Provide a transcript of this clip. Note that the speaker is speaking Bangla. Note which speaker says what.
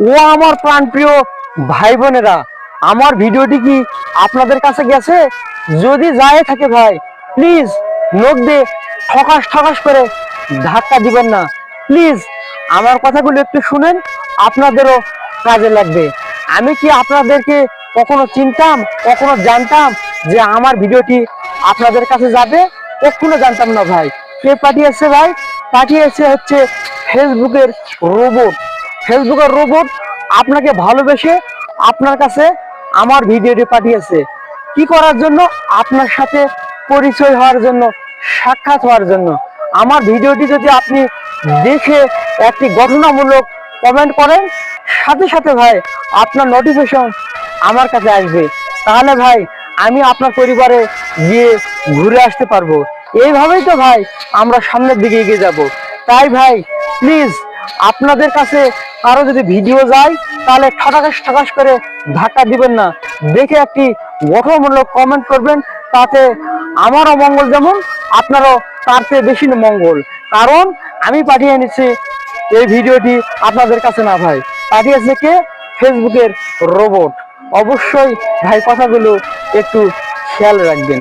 Speaker 1: ও আমার প্রাণপ্রিয় ভাই বোনেরা, আমার ভিডিওটি কি আপনাদের কাছে গেছে? যদি যায় থাকে ভাই, প্লিজ নোট দিয়ে ঠকাস ঠকাস করে ধাক্কা দিবেন না। প্লিজ আমার কথাগুলো একটু শুনেন, আপনাদেরও কাজে লাগবে। আমি কি আপনাদেরকে কখনো চিনতাম, কখনো জানতাম যে আমার ভিডিওটি আপনাদের কাছে যাবে? কখনো জানতাম না ভাই। কে পাঠিয়েছে ভাই? পাঠিয়েছে হচ্ছে ফেসবুকের রোবট। ফেসবুকের রোবট আপনাকে ভালোবেসে আপনার কাছে আমার ভিডিওটি পাঠিয়েছে। কি করার জন্য? আপনার সাথে পরিচয় হওয়ার জন্য, সাক্ষাৎ হওয়ার জন্য। আমার ভিডিওটি যদি আপনি দেখে একটি গঠনামূলক কমেন্ট করেন, সাথে সাথে ভাই আপনার নোটিফিকেশন আমার কাছে আসবে। তাহলে ভাই আমি আপনার পরিবারে গিয়ে ঘুরে আসতে পারবো। এইভাবেই তো ভাই আমরা সামনের দিকে এগিয়ে যাব। তাই ভাই প্লিজ আপনাদের কাছে আরো যদি ভিডিও যায়, তাহলে ঠকাস ঠকাস করে ধাক্কা দিবেন না। দেখে একটি গঠনমূলক কমেন্ট করবেন, তাতে আমারও মঙ্গল, যেমন আপনারও তার চেয়ে বেশি মঙ্গল। কারণ আমি পাঠিয়ে নিচ্ছি এই ভিডিওটি আপনাদের কাছে না ভাই, পাঠিয়েছে কে? ফেসবুকের রোবট। অবশ্যই ভাই কথাগুলো একটু খেয়াল রাখবেন।